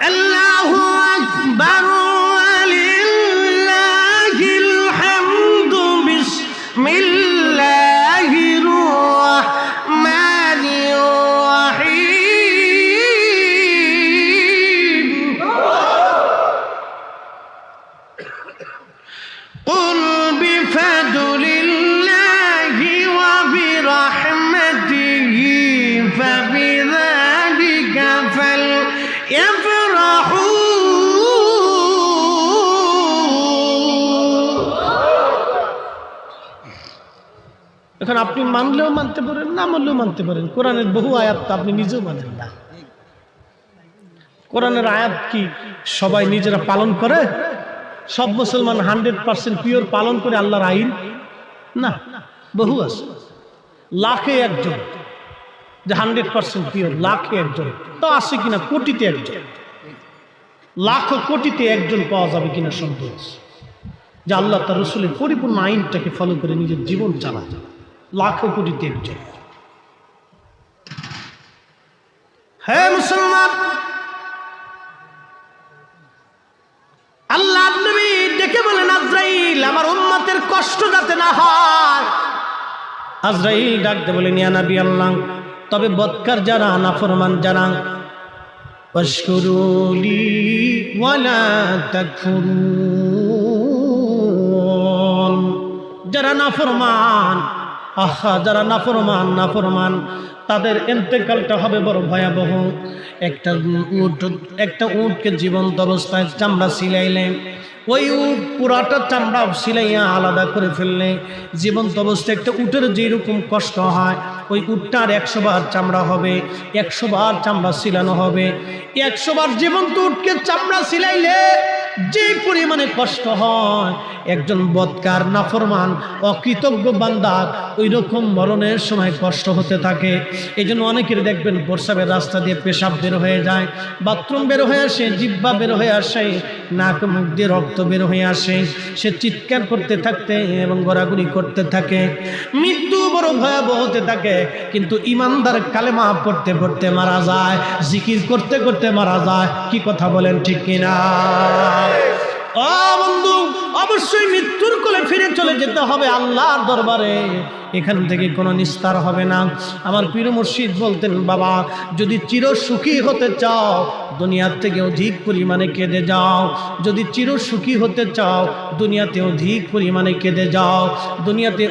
আল্লাহু আকবার ওয়ালিল্লাহিল হামদু বিসমিল্লাহির রাহমানির রাহিম قل بفضل الله وبرحمته فبذلك فليفرحوا এখন আপনি মানলেও মানতে পারেন, না মানলেও মানতে পারেন। কোরআনের বহু আয়াত তো আপনি নিজেও মানেন না। কোরআনের আয়াত কি সবাই নিজেরা পালন করে? সব মুসলমান 100% পিওর পালন করে আল্লাহর আইন? না, বহু আছে, লাখে একজন যে 100% পিওর, লাখে একজন তো আছে কিনা, কোটিতে একজন, লাখ কোটিতে একজন পাওয়া যাবে কিনা সন্দেহ আছে যে আল্লাহ তার রসুলের পরিপূর্ণ আইনটাকে ফলো করে নিজের জীবন চালায়, লাখ কোটিতে একজন। হ্যাঁ মুসলমান, আল্লাহ নবী ডেকে বলেন, আজরাইল আমার উম্মতের কষ্ট যাতে না হয়। আজরাইল ডাকতে বলেন, ইয়া নবী আল্লাহ, তবে বদকার যারা, নাফরমান যারা, ওয়াশকুরুলি ওয়ালা তাকফুরুন, যারা নাফরমান, আহা যারা নাফরমান তাদের ইন্তেকালটা হবে বড় ভয়াবহ। একটা উটকে জীবন্ত অবস্থায় চামড়া ছিলাইলে, ওই উট পুরাটা চামড়া ছিলাইয়া আলাদা করে ফেললে, জীবন্ত অবস্থায় একটা উটের যেরকম কষ্ট হয়, ওই উটটার 100 বার চামড়া হবে, 100 বার চামড়া ছিলানো হবে। 100 বার জীবন্ত উটকে চামড়া ছিলাইলে যে পরিমাণে কষ্ট হয়, একজন বদকার নাফরমান অকৃতজ্ঞ বান্দার ওই রকম মরণের সময় কষ্ট হতে থাকে। এই জন্য অনেকের দেখবেন প্রস্রাবের রাস্তা দিয়ে পেশাব বের হয়ে যায়, বাথরুম বের হয়ে আসে, জিহ্বা বের হয়ে আসে, নাক মুখ দিয়ে রক্ত বের হয়ে আসে, সে চিৎকার করতে থাকতে এবং গড়াগড়ি করতে থাকে, মৃত্যু বড় ভয়াবহ হতে থাকে। কিন্তু ইমানদার কালেমা পড়তে পড়তে মারা যায়, জিকির করতে করতে মারা যায়। কি কথা বলেন, ঠিক কিনা? ও বন্ধু, অবশ্যই মৃত্যুর কোলে ফিরে চলে যেতে হবে আল্লাহর দরবারে, এখান থেকে কোনো নিস্তার হবে না। আমার পীর মুর্শিদ বলতেন, বাবা যদি চির সুখী হতে চাও দুনিয়ার থেকে অধিক পরিমাণে কেঁদে যাও, যদি চির সুখী হতে চাও দুনিয়াতে অধিক পরিমাণে কেঁদে যাও, দুনিয়াতে